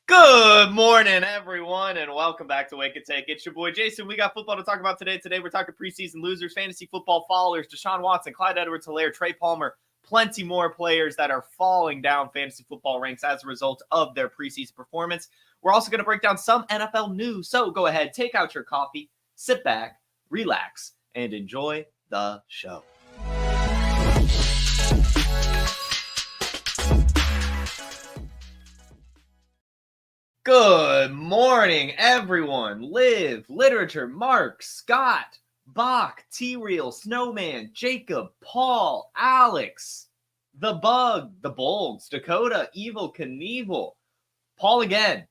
Good morning, everyone, and welcome back to Wake and Take. It's your boy, Jason. We got football to talk about today. Today, we're talking preseason losers, fantasy football followers, Deshaun Watson, Clyde Edwards-Helaire, Trey Palmer, plenty more players that are falling down fantasy football ranks as a result of their preseason performance. We're also going to break down some NFL news. So go ahead, take out your coffee, sit back, relax, and enjoy the show. Good morning, everyone. Liv, Literature, Mark, Scott, Bach, T-Real, Snowman, Jacob, Paul, Alex, The Bug, The Bolds, Dakota, Evil Knievel, Paul again.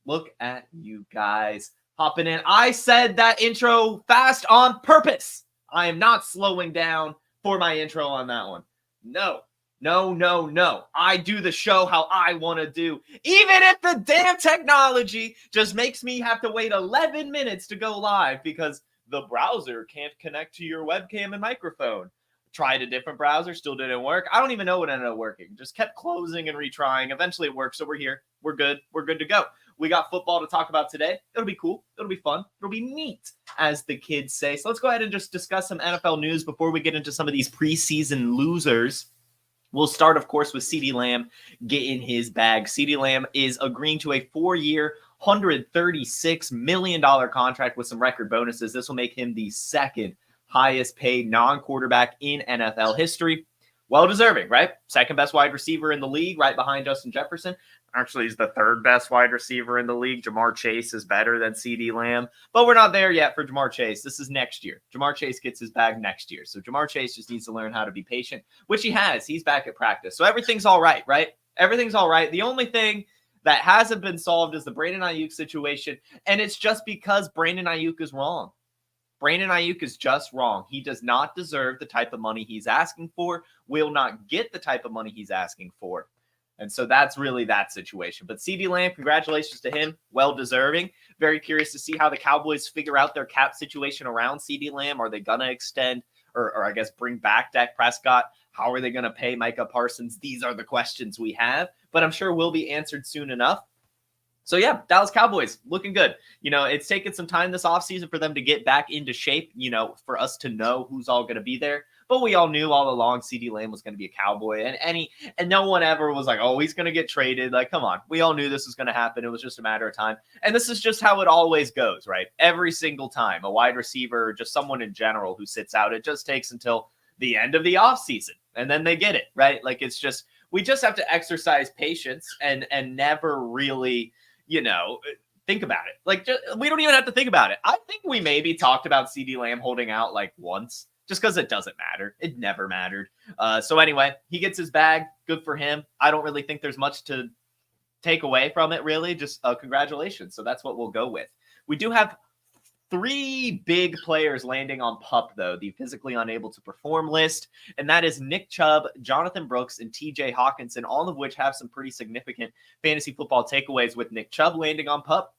Look at you guys hopping in. I said that intro fast on purpose. I am not slowing down for my intro on that one. No. I do the show how I want to do. Even if the damn technology just makes me have to wait 11 minutes to go live because the browser can't connect to your webcam and microphone. Tried a different browser, still didn't work. I don't even know what ended up working. Just kept closing and retrying. Eventually it worked, so we're here. We're good. We're good to go. We got football to talk about today. It'll be cool. It'll be fun. It'll be neat, as the kids say. So let's go ahead and just discuss some NFL news before we get into some of these preseason losers. We'll start, of course, with CeeDee Lamb getting his bag. CeeDee Lamb is agreeing to a 4-year, $136 million contract with some record bonuses. This will make him the second highest paid non-quarterback in NFL history. Well-deserving, right? Second best wide receiver in the league, right behind Justin Jefferson. Actually, he's the third best wide receiver in the league. Jamar Chase is better than CeeDee Lamb, but we're not there yet for Jamar Chase. This is next year. Jamar Chase gets his bag next year. So Jamar Chase just needs to learn how to be patient, which he has. He's back at practice. So everything's all right, right? Everything's all right. The only thing that hasn't been solved is the Brandon Ayuk situation, and it's just because Brandon Ayuk is wrong. Brandon Ayuk is just wrong. He does not deserve the type of money he's asking for, will not get the type of money he's asking for. And so that's really that situation. But CeeDee Lamb, congratulations to him. Well-deserving. Very curious to see how the Cowboys figure out their cap situation around CeeDee Lamb. Are they going to extend or I guess bring back Dak Prescott? How are they going to pay Micah Parsons? These are the questions we have, but I'm sure will be answered soon enough. So yeah, Dallas Cowboys looking good. You know, it's taken some time this offseason for them to get back into shape, you know, for us to know who's all going to be there. But we all knew all along CeeDee Lamb was going to be a Cowboy. And no one ever was like, oh, he's going to get traded. Like, come on. We all knew this was going to happen. It was just a matter of time. And this is just how it always goes, right? Every single time. A wide receiver, just someone in general who sits out, it just takes until the end of the offseason. And then they get it, right? Like, it's just, we just have to exercise patience and never really, you know, think about it. Like, we don't even have to think about it. I think we maybe talked about CeeDee Lamb holding out like once, just because it doesn't matter. It never mattered. So anyway, he gets his bag. Good for him. I don't really think there's much to take away from it, really. Just congratulations. So that's what we'll go with. We do have 3 big players landing on PUP, though, the physically unable to perform list, and that is Nick Chubb, Jonathan Brooks, and TJ Hawkinson, all of which have some pretty significant fantasy football takeaways with Nick Chubb landing on PUP.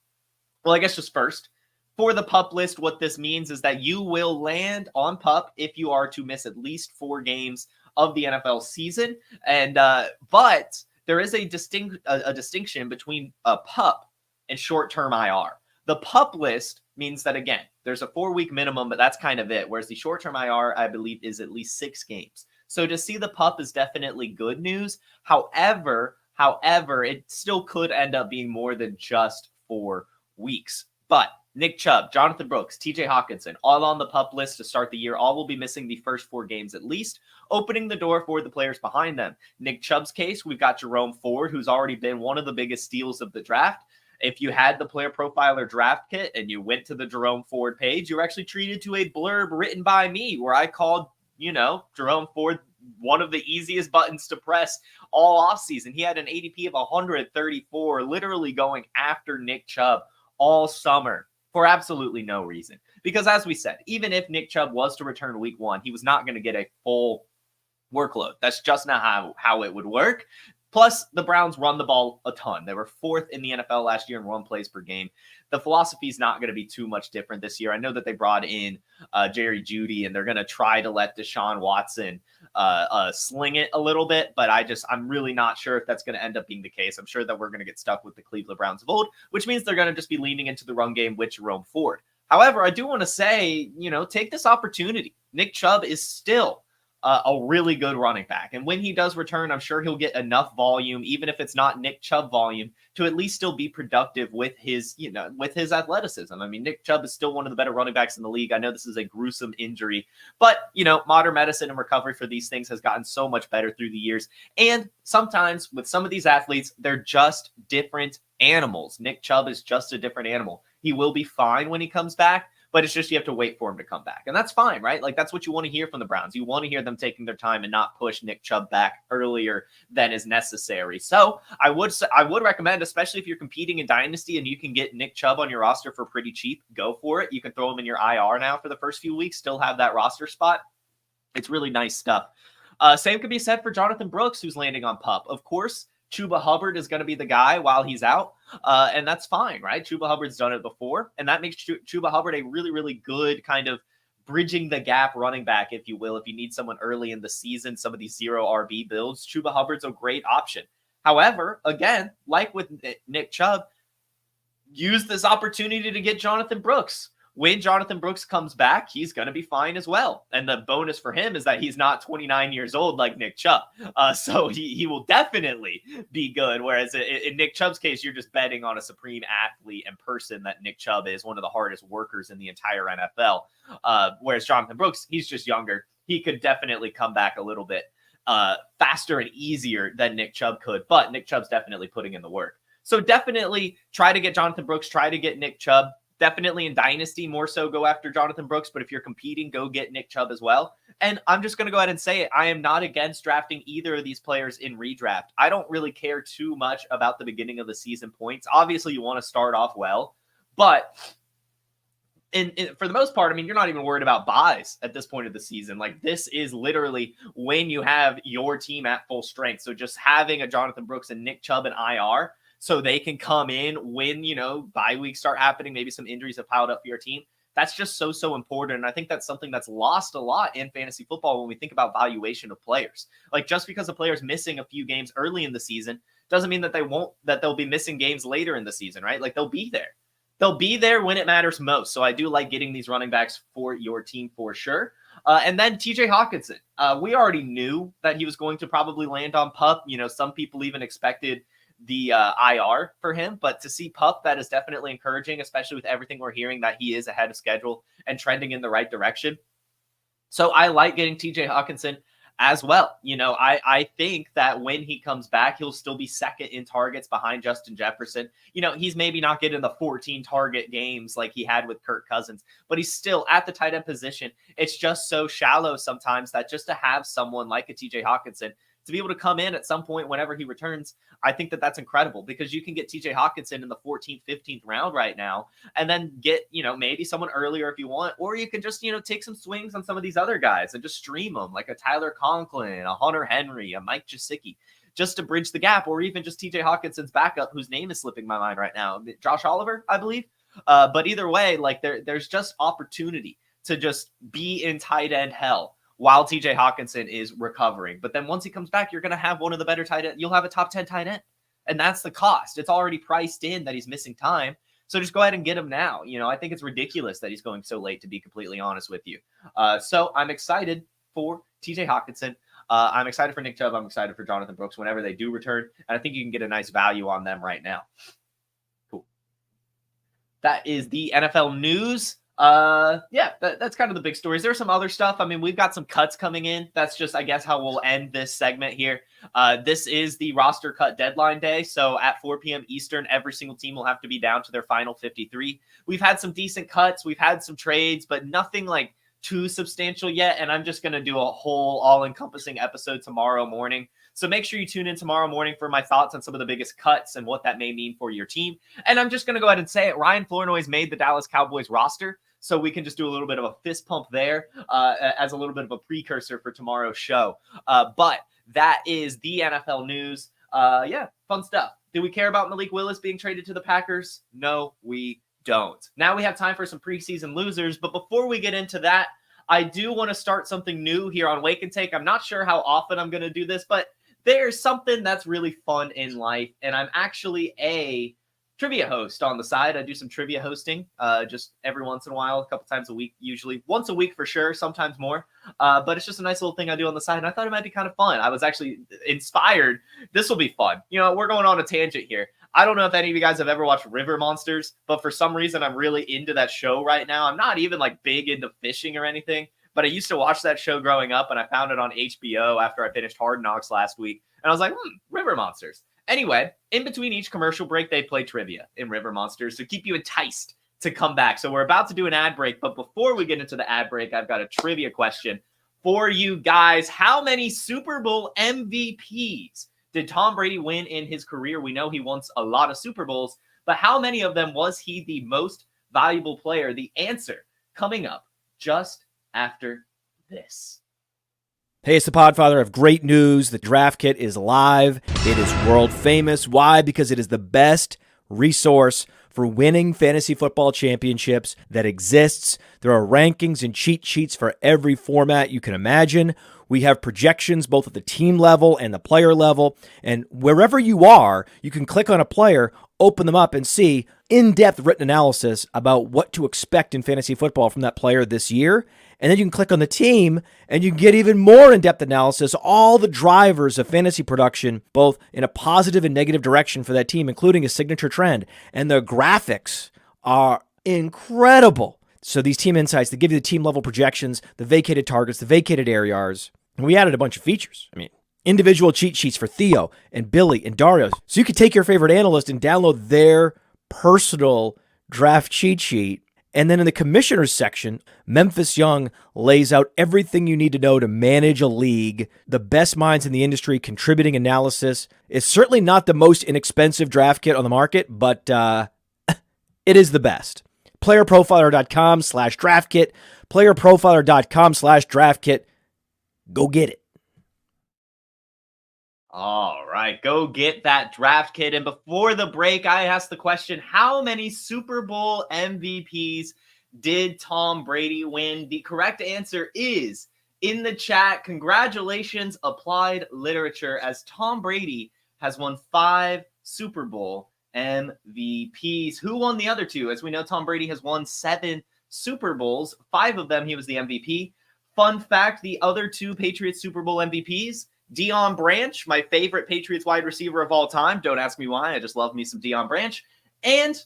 Well, I guess just first, for the PUP list, what this means is that you will land on PUP if you are to miss at least 4 games of the NFL season, and but there is a distinction between a PUP and short-term IR. The PUP list means that, again, there's a 4-week minimum, but that's kind of it. Whereas the short-term IR, I believe, is at least 6 games. So to see the PUP is definitely good news. However, it still could end up being more than just 4 weeks. But Nick Chubb, Jonathan Brooks, TJ Hawkinson, all on the PUP list to start the year. All will be missing the first 4 games at least, opening the door for the players behind them. Nick Chubb's case, we've got Jerome Ford, who's already been one of the biggest steals of the draft. If you had the PlayerProfiler draft kit and you went to the Jerome Ford page, you were actually treated to a blurb written by me where I called, you know, Jerome Ford one of the easiest buttons to press all offseason. He had an ADP of 134, literally going after Nick Chubb all summer for absolutely no reason. Because as we said, even if Nick Chubb was to return week 1, he was not going to get a full workload. That's just not how it would work. Plus, the Browns run the ball a ton. They were 4th in the NFL last year in run plays per game. The philosophy is not going to be too much different this year. I know that they brought in Jerry Jeudy, and they're going to try to let Deshaun Watson sling it a little bit, but I'm really not sure if that's going to end up being the case. I'm sure that we're going to get stuck with the Cleveland Browns of old, which means they're going to just be leaning into the run game with Jerome Ford. However, I do want to say, take this opportunity. Nick Chubb is still a really good running back. And when he does return, I'm sure he'll get enough volume, even if it's not Nick Chubb volume, to at least still be productive with his athleticism. I mean, Nick Chubb is still one of the better running backs in the league. I know this is a gruesome injury, but, modern medicine and recovery for these things has gotten so much better through the years. And sometimes with some of these athletes, they're just different animals. Nick Chubb is just a different animal. He will be fine when he comes back, but it's just you have to wait for him to come back. And that's fine, right? Like, that's what you want to hear from the Browns. You want to hear them taking their time and not push Nick Chubb back earlier than is necessary. So I would recommend, especially if you're competing in Dynasty and you can get Nick Chubb on your roster for pretty cheap, go for it. You can throw him in your IR now for the first few weeks, still have that roster spot. It's really nice stuff. Same could be said for Jonathan Brooks, who's landing on PUP. Of course, Chuba Hubbard is going to be the guy while he's out, and that's fine, right? Chuba Hubbard's done it before, and that makes Chuba Hubbard a really, really good kind of bridging the gap running back, if you will. If you need someone early in the season, some of these 0 RB builds, Chuba Hubbard's a great option. However, again, like with Nick Chubb, use this opportunity to get Jonathan Brooks. When Jonathan Brooks comes back, he's going to be fine as well. And the bonus for him is that he's not 29 years old like Nick Chubb. So he will definitely be good. Whereas in Nick Chubb's case, you're just betting on a supreme athlete and person that Nick Chubb is, one of the hardest workers in the entire NFL. Whereas Jonathan Brooks, he's just younger. He could definitely come back a little bit faster and easier than Nick Chubb could. But Nick Chubb's definitely putting in the work. So definitely try to get Jonathan Brooks, try to get Nick Chubb. Definitely in Dynasty, more so go after Jonathan Brooks. But if you're competing, go get Nick Chubb as well. And I'm just going to go ahead and say it. I am not against drafting either of these players in redraft. I don't really care too much about the beginning of the season points. Obviously, you want to start off well. But for the most part, I mean, you're not even worried about buys at this point of the season. Like, this is literally when you have your team at full strength. So just having a Jonathan Brooks and Nick Chubb and IR, so they can come in when, bye weeks start happening, maybe some injuries have piled up for your team. That's just so important. And I think that's something that's lost a lot in fantasy football when we think about valuation of players. Like, just because a player's missing a few games early in the season doesn't mean that they'll be missing games later in the season, right? Like, they'll be there. They'll be there when it matters most. So I do like getting these running backs for your team for sure. And then TJ Hawkinson. We already knew that he was going to probably land on PUP. Some people even expected the IR for him, but to see PUP, that is definitely encouraging, especially with everything we're hearing that he is ahead of schedule and trending in the right direction. So I like getting TJ Hawkinson as well. I think that when he comes back, he'll still be second in targets behind Justin Jefferson. He's maybe not getting the 14 target games like he had with Kirk Cousins, but he's still at the tight end position. It's just so shallow sometimes that just to have someone like a TJ Hawkinson to be able to come in at some point whenever he returns, I think that that's incredible, because you can get TJ Hawkinson in the 14th, 15th round right now, and then get, maybe someone earlier if you want, or you can just, take some swings on some of these other guys and just stream them, like a Tyler Conklin, a Hunter Henry, a Mike Gesicki, just to bridge the gap, or even just TJ Hawkinson's backup, whose name is slipping my mind right now, Josh Oliver, I believe. But either way, like there's just opportunity to just be in tight end hell while TJ Hawkinson is recovering. But then once he comes back, you're going to have one of the better tight ends. You'll have a top 10 tight end. And that's the cost. It's already priced in that he's missing time. So just go ahead and get him now. I think it's ridiculous that he's going so late, to be completely honest with you. So I'm excited for TJ Hawkinson. I'm excited for Nick Chubb. I'm excited for Jonathan Brooks whenever they do return. And I think you can get a nice value on them right now. Cool. That is the NFL news. That's kind of the big stories. There's some other stuff. I mean, we've got some cuts coming in. That's just, I guess, how we'll end this segment here. This is the roster cut deadline day. So at 4 p.m. Eastern, every single team will have to be down to their final 53. We've had some decent cuts. We've had some trades, but nothing like too substantial yet. And I'm just going to do a whole all-encompassing episode tomorrow morning. So make sure you tune in tomorrow morning for my thoughts on some of the biggest cuts and what that may mean for your team. And I'm just going to go ahead and say it. Ryan Flournoy's made the Dallas Cowboys roster. So we can just do a little bit of a fist pump there as a little bit of a precursor for tomorrow's show. But that is the NFL news. Fun stuff. Do we care about Malik Willis being traded to the Packers? No, we don't. Now we have time for some preseason losers. But before we get into that, I do want to start something new here on Wake and Take. I'm not sure how often I'm going to do this, but there's something that's really fun in life, and I'm actually a trivia host on the side. I do some trivia hosting just every once in a while, a couple times a week, usually once a week for sure, sometimes more. But it's just a nice little thing I do on the side, and I thought it might be kind of fun. I was actually inspired. This will be fun. We're going on a tangent here. I don't know if any of you guys have ever watched River Monsters, but for some reason, I'm really into that show right now. I'm not even like big into fishing or anything, but I used to watch that show growing up, and I found it on HBO after I finished Hard Knocks last week. And I was like, River Monsters. Anyway, in between each commercial break, they play trivia in River Monsters to keep you enticed to come back. So we're about to do an ad break, but before we get into the ad break, I've got a trivia question for you guys. How many Super Bowl MVPs did Tom Brady win in his career? We know he won a lot of Super Bowls, but how many of them was he the most valuable player? The answer coming up just after this. Hey, it's the Podfather of great news. The draft kit is live. It is world famous. Why? Because it is the best resource for winning fantasy football championships that exists. There are rankings and cheat sheets for every format you can imagine. We have projections both at the team level and the player level. And wherever you are, you can click on a player, open them up, and see in-depth written analysis about what to expect in fantasy football from that player this year. And then you can click on the team and you can get even more in-depth analysis, all the drivers of fantasy production, both in a positive and negative direction for that team, including a signature trend. And the graphics are incredible. So these team insights, they give you the team level projections, the vacated targets, the vacated ARs. And we added a bunch of features. Individual cheat sheets for Theo and Billy and Dario. So you could take your favorite analyst and download their personal draft cheat sheet. And then in the commissioners section, Memphis Young lays out everything you need to know to manage a league. The best minds in the industry contributing analysis. It's certainly not the most inexpensive draft kit on the market, but it is the best. PlayerProfiler.com/draft kit. PlayerProfiler.com/draft kit. Go get it. All right, go get that draft kit. And before the break, I asked the question, how many Super Bowl MVPs did Tom Brady win? The correct answer is in the chat. Congratulations, Applied Literature, as Tom Brady has won 5 Super Bowl MVPs. Who won the other 2? As we know, Tom Brady has won 7 Super Bowls. 5 of them, he was the MVP. Fun fact, the other 2 Patriots Super Bowl MVPs, Deion Branch, my favorite Patriots wide receiver of all time. Don't ask me why. I just love me some Deion Branch. And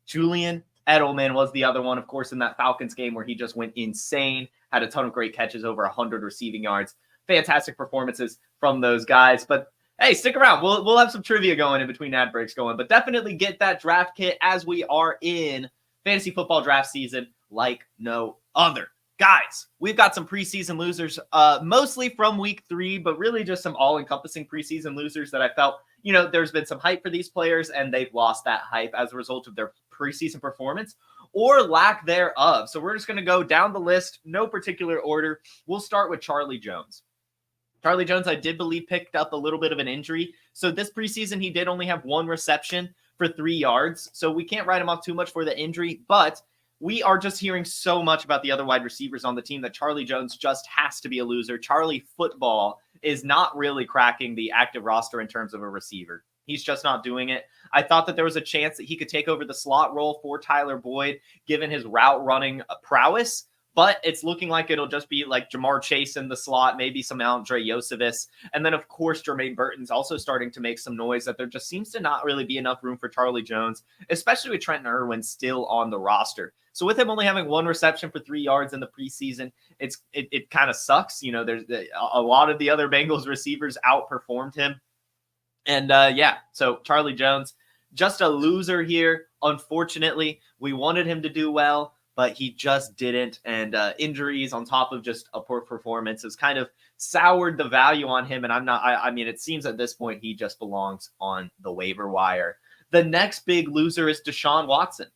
Julian Edelman was the other one, of course, in that Falcons game where he just went insane, had a ton of great catches, over 100 receiving yards. Fantastic performances from those guys. But hey, stick around. We'll have some trivia going in between ad breaks going. But definitely get that draft kit as we are in fantasy football draft season like no other. Guys, we've got some preseason losers, mostly from week 3, but really just some all-encompassing preseason losers that I felt, there's been some hype for these players, and they've lost that hype as a result of their preseason performance or lack thereof. So we're just going to go down the list, no particular order. We'll start with Charlie Jones. Charlie Jones, I did believe, picked up a little bit of an injury. So this preseason, he did only have 1 reception for 3 yards. So we can't write him off too much for the injury, but we are just hearing so much about the other wide receivers on the team that Charlie Jones just has to be a loser. Charlie football is not really cracking the active roster in terms of a receiver. He's just not doing it. I thought that there was a chance that he could take over the slot role for Tyler Boyd, given his route running prowess. But it's looking like it'll just be like Jamar Chase in the slot, maybe some Andre Josephus. And then, of course, Jermaine Burton's also starting to make some noise that there just seems to not really be enough room for Charlie Jones, especially with Trenton Irwin still on the roster. So with him only having 1 reception for 3 yards in the preseason, it kind of sucks. There's a lot of the other Bengals receivers outperformed him. And so Charlie Jones, just a loser here. Unfortunately, we wanted him to do well, but he just didn't. And injuries on top of just a poor performance has kind of soured the value on him. And it seems at this point he just belongs on the waiver wire. The next big loser is Deshaun Watson.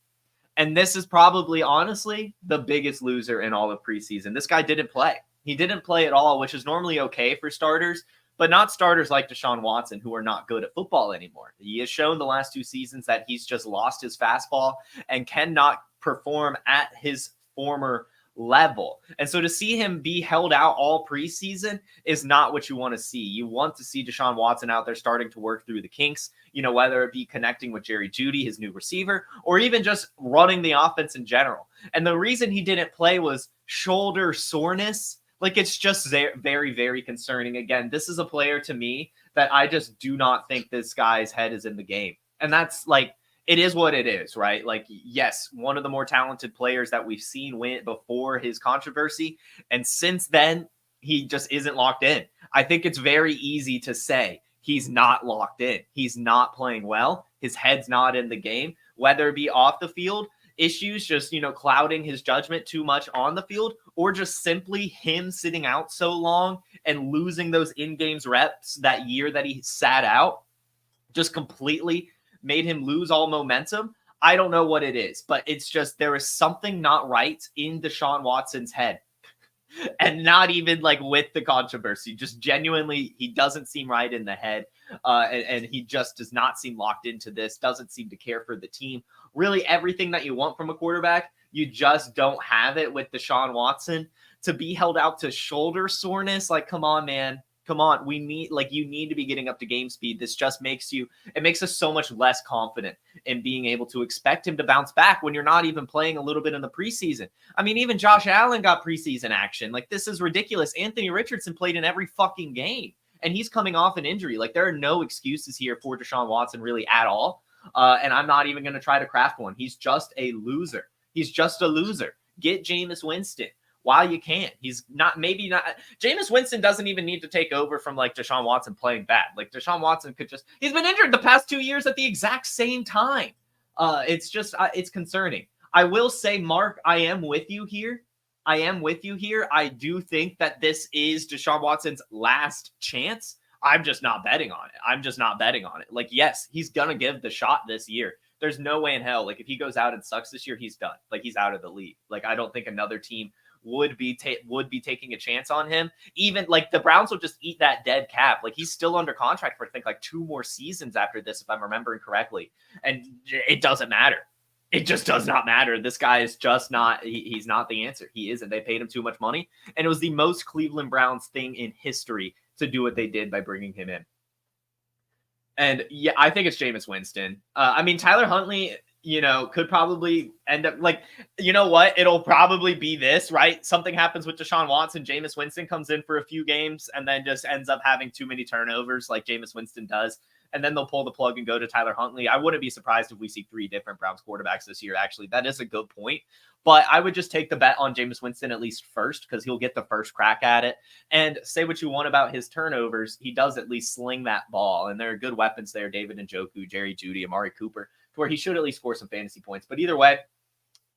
And this is probably, honestly, the biggest loser in all of preseason. This guy didn't play. He didn't play at all, which is normally okay for starters, but not starters like Deshaun Watson, who are not good at football anymore. He has shown the last 2 seasons that he's just lost his fastball and cannot perform at his former level. And so to see him be held out all preseason is not what you want to see. You want to see Deshaun Watson out there starting to work through the kinks, whether it be connecting with Jerry Jeudy, his new receiver, or even just running the offense in general. And the reason he didn't play was shoulder soreness. Like, it's just very, very concerning. Again, this is a player to me that I just do not think this guy's head is in the game. And that's like, it is what it is, right? Like, yes, one of the more talented players that we've seen win before his controversy. And since then, he just isn't locked in. I think it's very easy to say he's not locked in. He's not playing well. His head's not in the game, whether it be off the field issues, just, clouding his judgment too much on the field, or just simply him sitting out so long and losing those in-games reps that year that he sat out, just completely made him lose all momentum. I don't know what it is, but it's just, there is something not right in Deshaun Watson's head. And not even like with the controversy, just genuinely, he doesn't seem right in the head. And he just does not seem locked into this, doesn't seem to care for the team. Really everything that you want from a quarterback, you just don't have it with Deshaun Watson. To be held out to shoulder soreness, like, come on, man. Come on. You need to be getting up to game speed. This just makes us so much less confident in being able to expect him to bounce back when you're not even playing a little bit in the preseason. I mean, even Josh Allen got preseason action. Like, this is ridiculous. Anthony Richardson played in every fucking game, and he's coming off an injury. Like, there are no excuses here for Deshaun Watson really at all. And I'm not even going to try to craft one. He's just a loser. Get Jameis Winston while you can. He's not, maybe not. Jameis Winston doesn't even need to take over from like Deshaun Watson playing bad. Like, Deshaun Watson he's been injured the past 2 years at the exact same time. It's concerning. I will say, Mark, I am with you here. I do think that this is Deshaun Watson's last chance. I'm just not betting on it. Like, yes, he's going to give the shot this year. There's no way in hell. Like, if he goes out and sucks this year, he's done. Like, he's out of the league. Like, I don't think another team would be taking a chance on him. Even like the Browns will just eat that dead cap. Like, he's still under contract for I think like 2 more seasons after this, if I'm remembering correctly. And it doesn't matter. It just does not matter. This guy is just not, he's not the answer. He isn't. They paid him too much money. And it was the most Cleveland Browns thing in history to do what they did by bringing him in. And yeah, I think it's Jameis Winston. I mean, Tyler Huntley, could probably end up like, you know what? It'll probably be this, right? Something happens with Deshaun Watson. Jameis Winston comes in for a few games and then just ends up having too many turnovers like Jameis Winston does. And then they'll pull the plug and go to Tyler Huntley. I wouldn't be surprised if we see 3 different Browns quarterbacks this year. Actually, that is a good point. But I would just take the bet on Jameis Winston at least first, because he'll get the first crack at it. And say what you want about his turnovers, he does at least sling that ball. And there are good weapons there, David Njoku, Jerry Jeudy, Amari Cooper, to where he should at least score some fantasy points. But either way,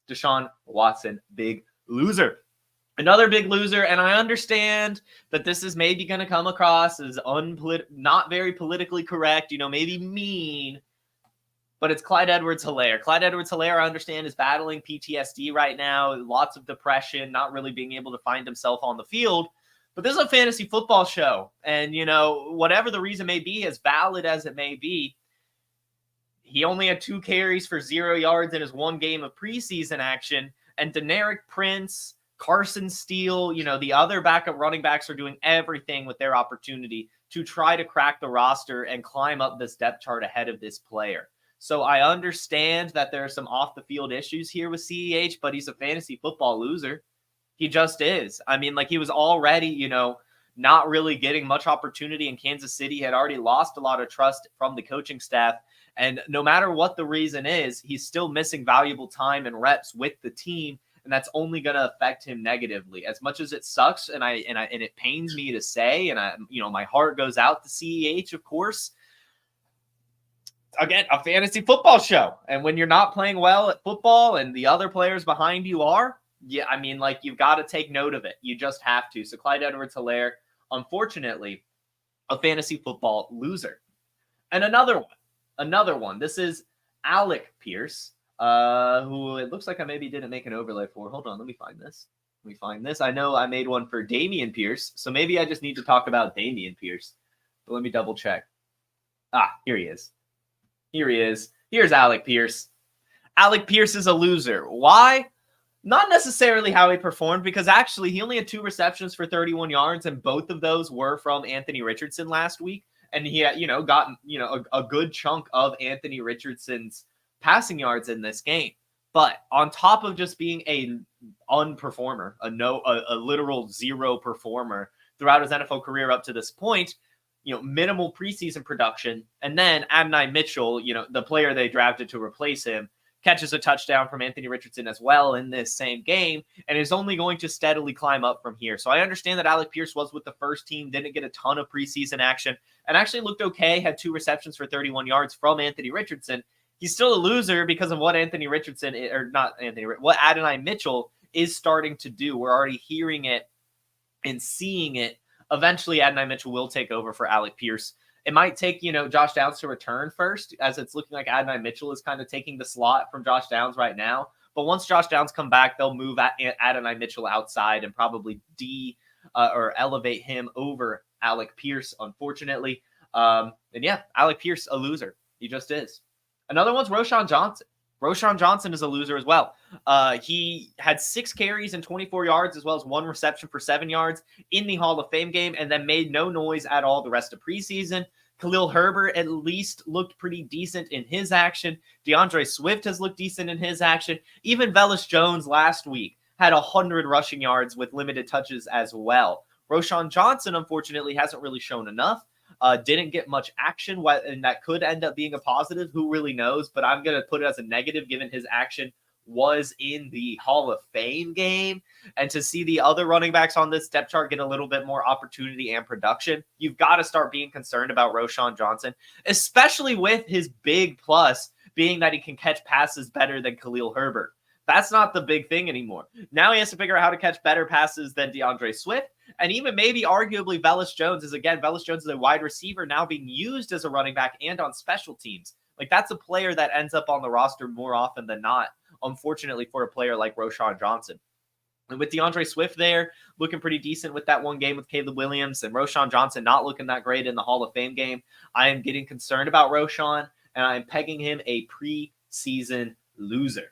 Deshaun Watson, big loser. Another big loser, and I understand that this is maybe going to come across as not very politically correct, maybe mean, but it's Clyde Edwards-Helaire. Clyde Edwards-Helaire, I understand, is battling PTSD right now, lots of depression, not really being able to find himself on the field. But this is a fantasy football show, and, whatever the reason may be, as valid as it may be, he only had 2 carries for 0 yards in his 1 game of preseason action, and Deneric Prince, Carson Steele, the other backup running backs are doing everything with their opportunity to try to crack the roster and climb up this depth chart ahead of this player. So I understand that there are some off the field issues here with CEH, but he's a fantasy football loser. He just is. I mean, like, he was already, not really getting much opportunity in Kansas City. He had already lost a lot of trust from the coaching staff. And no matter what the reason is, he's still missing valuable time and reps with the team. And that's only going to affect him negatively. As much as it sucks, and it pains me to say, and my heart goes out to CEH, of course. Again, a fantasy football show, and when you're not playing well at football, and the other players behind you are, you've got to take note of it. You just have to. So Clyde Edwards-Helaire, unfortunately, a fantasy football loser. And another one. This is Alec Pierce. Who it looks like I maybe didn't make an overlay for. Hold on, let me find this. I know I made one for Dameon Pierce, so maybe I just need to talk about Dameon Pierce. But let me double check. Here he is. Here's Alec Pierce. Alec Pierce is a loser. Why? Not necessarily how he performed, because actually he only had 2 receptions for 31 yards, and both of those were from Anthony Richardson last week. And he had, gotten, a good chunk of Anthony Richardson's passing yards in this game. But on top of just being a unperformer, a literal zero performer throughout his NFL career up to this point, minimal preseason production, and then Adonai Mitchell, the player they drafted to replace him, catches a touchdown from Anthony Richardson as well in this same game, and is only going to steadily climb up from here. So I understand that Alec Pierce was with the first team, didn't get a ton of preseason action, and actually looked okay, had 2 receptions for 31 yards from Anthony Richardson. He's still a loser because of what what Adonai Mitchell is starting to do. We're already hearing it and seeing it. Eventually, Adonai Mitchell will take over for Alec Pierce. It might take, Josh Downs to return first, as it's looking like Adonai Mitchell is kind of taking the slot from Josh Downs right now. But once Josh Downs come back, they'll move Adonai Mitchell outside and probably or elevate him over Alec Pierce, unfortunately. And yeah, Alec Pierce, a loser. He just is. Another one's Roschon Johnson. Roschon Johnson is a loser as well. He had 6 carries and 24 yards, as well as 1 reception for 7 yards in the Hall of Fame game, and then made no noise at all the rest of preseason. Khalil Herbert at least looked pretty decent in his action. DeAndre Swift has looked decent in his action. Even Velus Jones last week had 100 rushing yards with limited touches as well. Roschon Johnson, unfortunately, hasn't really shown enough. Didn't get much action, and that could end up being a positive. Who really knows? But I'm going to put it as a negative, given his action was in the Hall of Fame game. And to see the other running backs on this depth chart get a little bit more opportunity and production, you've got to start being concerned about Roschon Johnson, especially with his big plus being that he can catch passes better than Khalil Herbert. That's not the big thing anymore. Now he has to figure out how to catch better passes than DeAndre Swift, and even maybe arguably Velus Jones is, again, Velus Jones is a wide receiver now being used as a running back and on special teams. Like, that's a player that ends up on the roster more often than not, unfortunately, for a player like Roschon Johnson. And with DeAndre Swift there, looking pretty decent with that one game with Caleb Williams, and Roschon Johnson not looking that great in the Hall of Fame game, I am getting concerned about Roschon, and I am pegging him a preseason loser.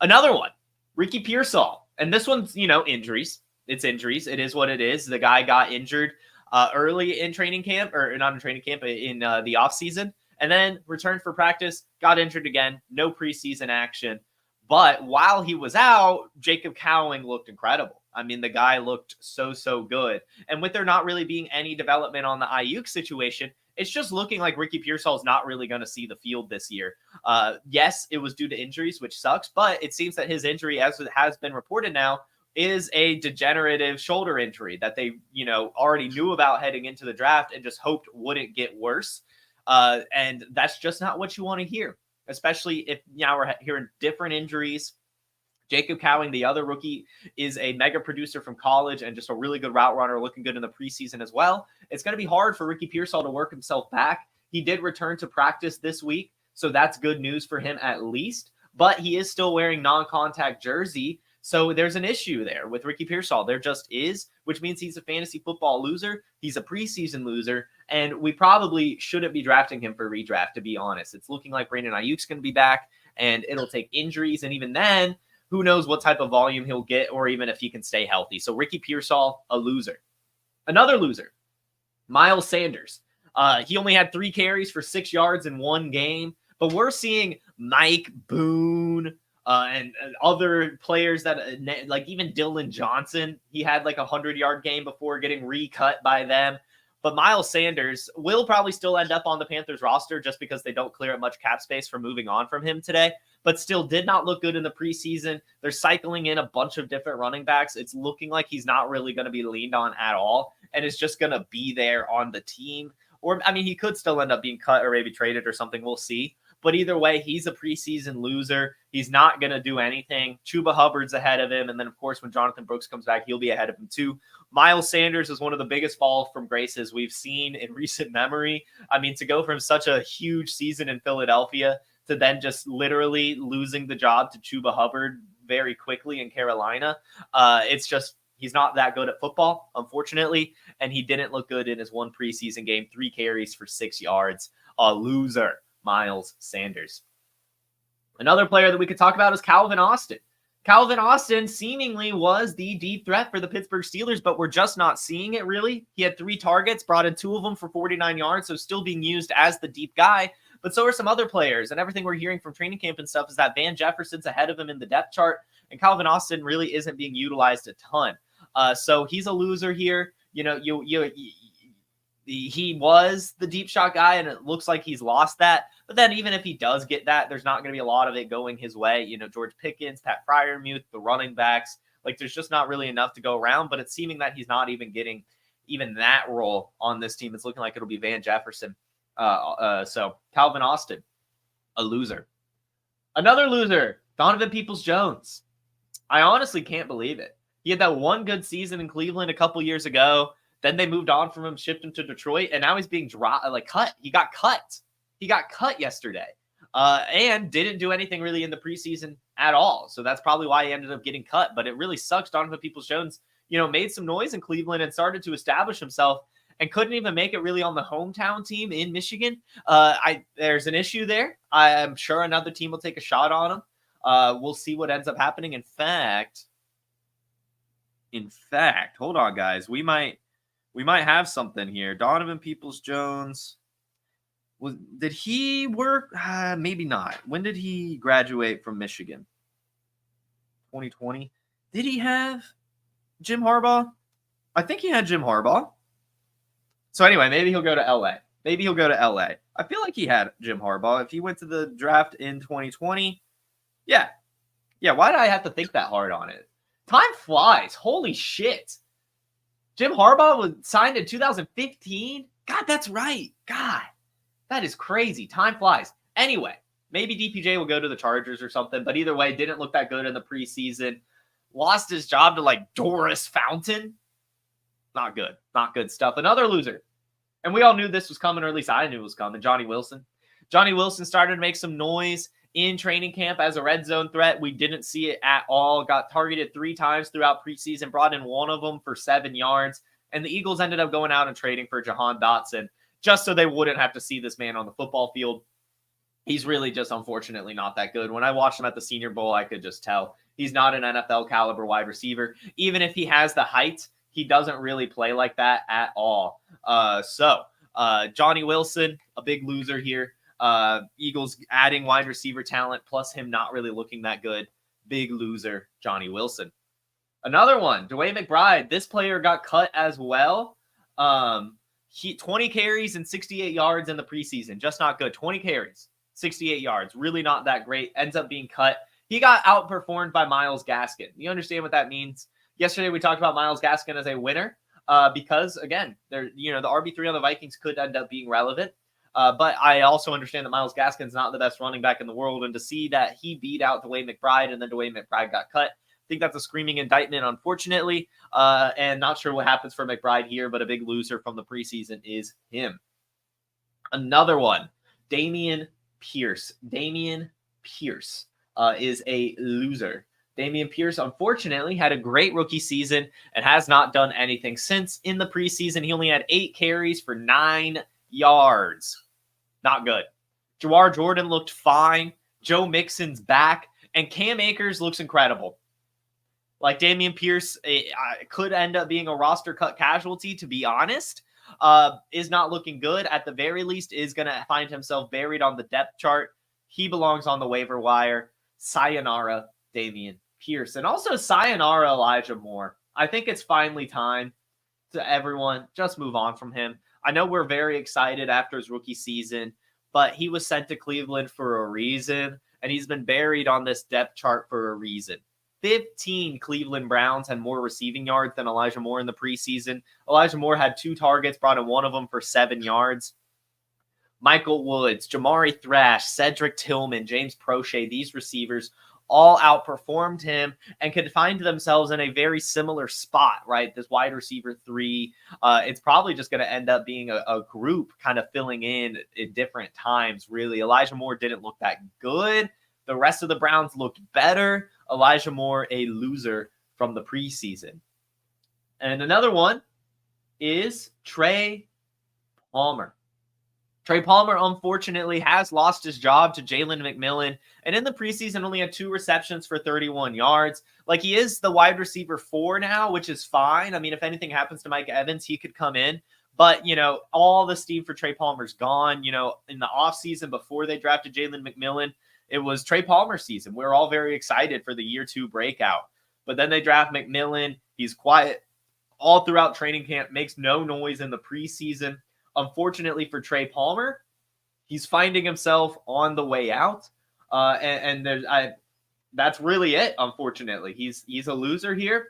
Another one, Ricky Pearsall. And this one's, injuries. It's injuries. It is what it is. The guy got injured early in training camp, or not in training camp, in the offseason, and then returned for practice, got injured again, no preseason action. But while he was out, Jacob Cowing looked incredible. I mean, the guy looked so good. And with there not really being any development on the Ayuk situation, it's just looking like Ricky Pearsall is not really going to see the field this year. Yes, it was due to injuries, which sucks, but it seems that his injury, as it has been reported now, is a degenerative shoulder injury that they, already knew about heading into the draft and just hoped wouldn't get worse. And that's just not what you want to hear, especially if now we're hearing different injuries. Jacob Cowing, the other rookie, is a mega producer from college and just a really good route runner, looking good in the preseason as well. It's going to be hard for Ricky Pearsall to work himself back. He did return to practice this week, so that's good news for him at least. But he is still wearing non-contact jersey, so there's an issue there with Ricky Pearsall. There just is, which means he's a fantasy football loser. He's a preseason loser, and we probably shouldn't be drafting him for redraft, to be honest. It's looking like Brandon Ayuk's going to be back, and it'll take injuries, and even then, who knows what type of volume he'll get or even if he can stay healthy. So Ricky Pearsall, a loser. Another loser, Miles Sanders. He only had 3 carries for 6 yards in one game, but we're seeing Mike Boone and other players that, like even Dylan Johnson, he had like a 100-yard game before getting recut by them. But Miles Sanders will probably still end up on the Panthers roster just because they don't clear up much cap space for moving on from him today, but still did not look good in the preseason. They're cycling in a bunch of different running backs. It's looking like he's not really going to be leaned on at all, and is just going to be there on the team. Or, I mean, he could still end up being cut or maybe traded or something. We'll see. But either way, he's a preseason loser. He's not going to do anything. Chuba Hubbard's ahead of him. And then, of course, when Jonathan Brooks comes back, he'll be ahead of him too. Miles Sanders is one of the biggest falls from graces we've seen in recent memory. I mean, to go from such a huge season in Philadelphia to then just literally losing the job to Chuba Hubbard very quickly in Carolina, it's just, he's not that good at football, unfortunately. And he didn't look good in his one preseason game. 3 carries for 6 yards. A loser. Miles Sanders. Another player that we could talk about is Calvin Austin. Calvin Austin seemingly was the deep threat for the Pittsburgh Steelers, but we're just not seeing it really. He had 3 targets, brought in 2 of them for 49 yards, so still being used as the deep guy. But so are some other players, and everything we're hearing from training camp and stuff is that Van Jefferson's ahead of him in the depth chart, and Calvin Austin really isn't being utilized a ton. So he's a loser here. You know, he was the deep shot guy, and it looks like he's lost that. But then even if he does get that, there's not going to be a lot of it going his way. You know, George Pickens, Pat Freiermuth, the running backs, like there's just not really enough to go around. But it's seeming that he's not even getting even that role on this team. It's looking like it'll be Van Jefferson. So Calvin Austin, a loser. Another loser, Donovan Peoples-Jones. I honestly can't believe it. He had that one good season in Cleveland a couple years ago. Then they moved on from him, shipped him to Detroit, and now he's being cut. He got cut. He got cut yesterday and didn't do anything really in the preseason at all. So that's probably why he ended up getting cut. But it really sucks. Donovan Peoples-Jones, you know, made some noise in Cleveland and started to establish himself and couldn't even make it really on the hometown team in Michigan. There's an issue there. I'm sure another team will take a shot on him. We'll see what ends up happening. In fact, hold on, guys. We might have something here. Donovan Peoples-Jones. Did he work? Maybe not. When did he graduate from Michigan? 2020. Did he have Jim Harbaugh? I think he had Jim Harbaugh. So anyway, maybe he'll go to LA. I feel like he had Jim Harbaugh. If he went to the draft in 2020, yeah. Why did I have to think that hard on it? Time flies. Holy shit. Jim Harbaugh was signed in 2015? God, that's right. God, that is crazy. Time flies. Anyway, maybe DPJ will go to the Chargers or something, but either way, didn't look that good in the preseason. Lost his job to like Doris Fountain. Not good. Not good stuff. Another loser. And we all knew this was coming, or at least I knew it was coming. Johnny Wilson. Johnny Wilson started to make some noise in training camp as a red zone threat. We didn't see it at all. Got targeted 3 times throughout preseason, brought in 1 of them for 7 yards. And the Eagles ended up going out and trading for Jahan Dotson just so they wouldn't have to see this man on the football field. He's really just unfortunately not that good. When I watched him at the Senior Bowl, I could just tell he's not an NFL caliber wide receiver. Even if he has the height, he doesn't really play like that at all. Johnny Wilson, a big loser here. Eagles adding wide receiver talent, plus him not really looking that good. Big loser, Johnny Wilson. Another one, DeWayne McBride. This player got cut as well. 20 carries and 68 yards in the preseason. Just not good. 20 carries, 68 yards. Really not that great. Ends up being cut. He got outperformed by Myles Gaskin. You understand what that means? Yesterday, we talked about Myles Gaskin as a winner because, again, the RB3 on the Vikings could end up being relevant. But I also understand that Myles Gaskin's not the best running back in the world. And to see that he beat out DeWayne McBride and then DeWayne McBride got cut, I think that's a screaming indictment, unfortunately. And not sure what happens for McBride here, but a big loser from the preseason is him. Another one, Dameon Pierce. Dameon Pierce is a loser. Dameon Pierce, unfortunately, had a great rookie season and has not done anything since. In the preseason, he only had 8 carries for 9 yards. Not good. Jawar Jordan looked fine. Joe Mixon's back. And Cam Akers looks incredible. Like Dameon Pierce could end up being a roster cut casualty, to be honest. Is not looking good. At the very least, is going to find himself buried on the depth chart. He belongs on the waiver wire. Sayonara, Dameon Pierce. And also sayonara, Elijah Moore. I think it's finally time to everyone just move on from him. I know we're very excited after his rookie season, but he was sent to Cleveland for a reason, and he's been buried on this depth chart for a reason. 15 Cleveland Browns had more receiving yards than Elijah Moore in the preseason. Elijah Moore had 2 targets, brought in 1 of them for 7 yards. Michael Woods, Jamari Thrash, Cedric Tillman, James Prochet, these receivers all outperformed him and could find themselves in a very similar spot, right? This wide receiver 3. It's probably just going to end up being a group kind of filling in at different times, really. Elijah Moore didn't look that good. The rest of the Browns looked better. Elijah Moore, a loser from the preseason. And another one is Trey Palmer. Trey Palmer, unfortunately, has lost his job to Jalen McMillan, and in the preseason only had 2 receptions for 31 yards. Like, he is the wide receiver 4 now, which is fine. I mean, if anything happens to Mike Evans, he could come in. But, all the steam for Trey Palmer's gone. In the offseason before they drafted Jalen McMillan, it was Trey Palmer season. We were all very excited for the year 2 breakout. But then they draft McMillan. He's quiet all throughout training camp, makes no noise in the preseason. Unfortunately for Trey Palmer, he's finding himself on the way out. That's really it, unfortunately. He's a loser here.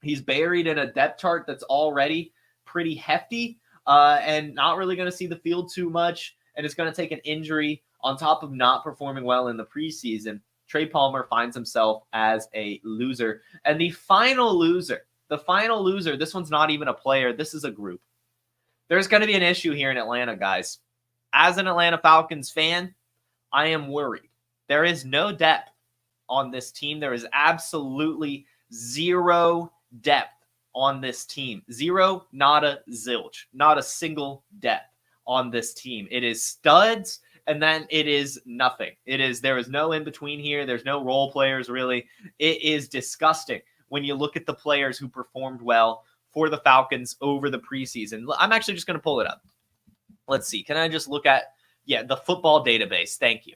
He's buried in a depth chart that's already pretty hefty and not really going to see the field too much. And it's going to take an injury on top of not performing well in the preseason. Trey Palmer finds himself as a loser. And the final loser, this one's not even a player. This is a group. There's going to be an issue here in Atlanta, guys. As an Atlanta Falcons fan, I am worried. There is no depth on this team. There is absolutely zero depth on this team. Zero, nada, zilch. Not a single depth on this team. It is studs, and then it is nothing. There is no in-between here. There's no role players, really. It is disgusting when you look at the players who performed well for the Falcons over the preseason. I'm actually just going to pull it up. Let's see. Can I just look at, the football database? Thank you.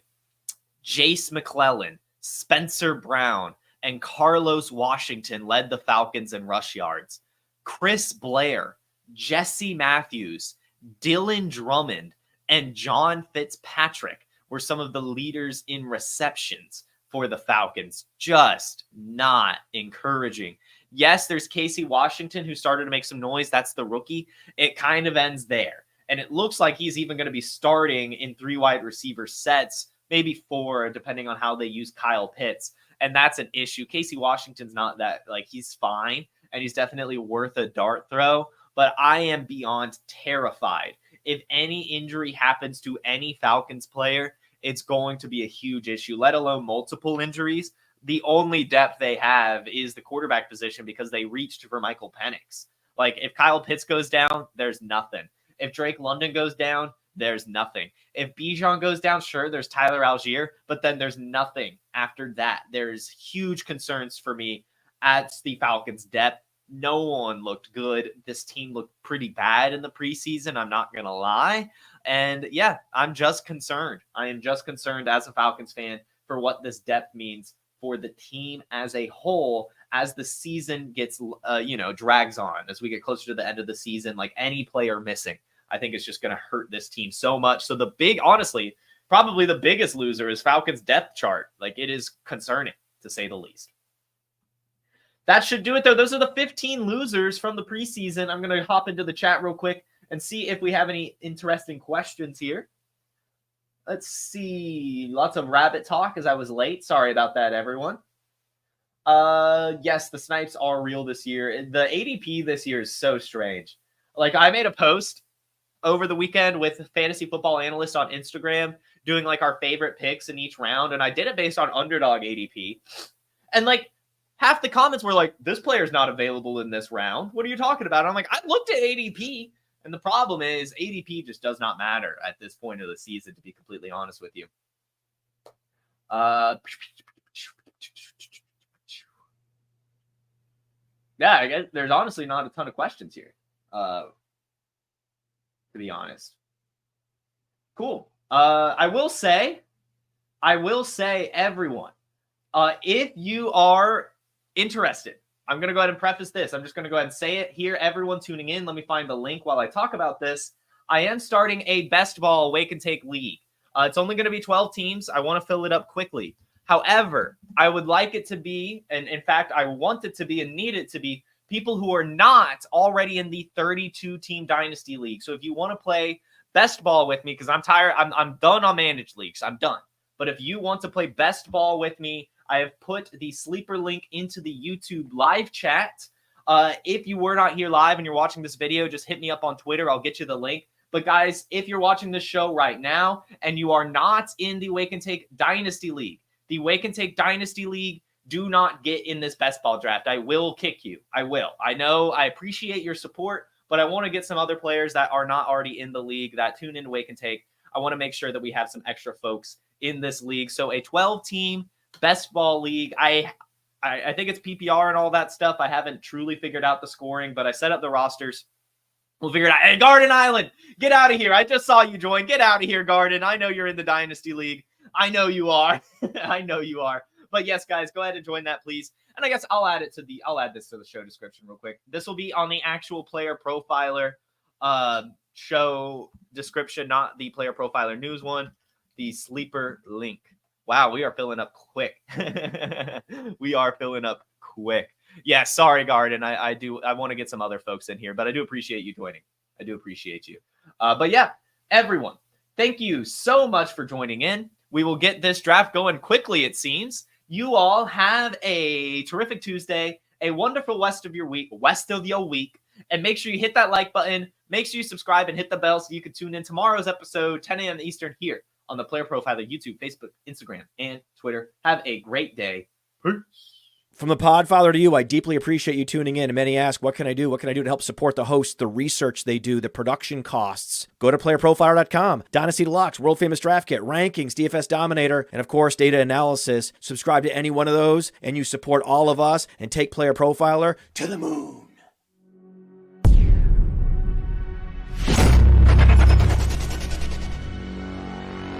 Jace McClellan, Spencer Brown, and Carlos Washington led the Falcons in rush yards. Chris Blair, Jesse Matthews, Dylan Drummond, and John Fitzpatrick were some of the leaders in receptions for the Falcons. Just not encouraging. Yes, there's Casey Washington, who started to make some noise. That's the rookie. It kind of ends there. And it looks like he's even going to be starting in 3 wide receiver sets, maybe 4, depending on how they use Kyle Pitts. And that's an issue. Casey Washington's not that, he's fine, and he's definitely worth a dart throw. But I am beyond terrified. If any injury happens to any Falcons player, it's going to be a huge issue, let alone multiple injuries. The only depth they have is the quarterback position because they reached for Michael Penix. If Kyle Pitts goes down, there's nothing. If Drake London goes down, there's nothing. If Bijan goes down, sure, there's Tyler Algier, but then there's nothing after that. There's huge concerns for me at the Falcons' depth. No one looked good. This team looked pretty bad in the preseason, I'm not going to lie. And I'm just concerned. I am just concerned as a Falcons fan for what this depth means for the team as a whole as the season gets, drags on. As we get closer to the end of the season, any player missing, I think it's just going to hurt this team so much. So honestly, probably the biggest loser is Falcons depth chart. It is concerning, to say the least. That should do it, though. Those are the 15 losers from the preseason. I'm going to hop into the chat real quick and see if we have any interesting questions here. Let's see. Lots of rabbit talk as I was late. Sorry about that, everyone. Yes, the snipes are real this year. The ADP this year is so strange. I made a post over the weekend with Fantasy Football Analyst on Instagram doing our favorite picks in each round. And I did it based on underdog ADP. And half the comments were this player's not available in this round. What are you talking about? I'm I looked at ADP. And the problem is ADP just does not matter at this point of the season, to be completely honest with you. I guess there's honestly not a ton of questions here, to be honest. Cool. I will say, everyone, if you are interested, I'm going to go ahead and preface this. I'm just going to go ahead and say it here. Everyone tuning in, let me find the link while I talk about this. I am starting a best ball wake and take league. It's only going to be 12 teams. I want to fill it up quickly. However, I would like it to be, and in fact, I want it to be and need it to be, people who are not already in the 32-team Dynasty League. So if you want to play best ball with me, because I'm tired, I'm done on managed leagues. I'm done. But if you want to play best ball with me, I have put the sleeper link into the YouTube live chat. If you were not here live and you're watching this video, just hit me up on Twitter. I'll get you the link. But guys, if you're watching this show right now and you are not in the Wake and Take Dynasty League, the Wake and Take Dynasty League, do not get in this best ball draft. I will kick you. I will. I know I appreciate your support, but I want to get some other players that are not already in the league that tune in Wake and Take. I want to make sure that we have some extra folks in this league. So a 12-team best ball league. I think it's PPR and all that stuff. I haven't truly figured out the scoring, but I set up the rosters. We'll figure it out. Hey, Garden Island, get out of here. I just saw you join. Get out of here, Garden. I know you're in the Dynasty League. I know you are. I know you are. But yes, guys, go ahead and join that, please. And I guess I'll add this to the show description real quick. This will be on the actual Player Profiler show description, not the Player Profiler news one, the sleeper link. Wow, we are filling up quick. We are filling up quick. Yeah, sorry, Garden. I want to get some other folks in here, but I do appreciate you joining. I do appreciate you. But yeah, everyone, thank you so much for joining in. We will get this draft going quickly, it seems. You all have a terrific Tuesday, a wonderful rest of your week, and make sure you hit that like button. Make sure you subscribe and hit the bell so you can tune in tomorrow's episode, 10 a.m. Eastern, here on the Player Profiler YouTube, Facebook, Instagram, and Twitter. Have a great day. Peace. From the Podfather to you, I deeply appreciate you tuning in. And many ask, what can I do? What can I do to help support the hosts, the research they do, the production costs? Go to PlayerProfiler.com, Dynasty Deluxe, World Famous Draft Kit, Rankings, DFS Dominator, and of course, data analysis. Subscribe to any one of those, and you support all of us and take Player Profiler to the moon.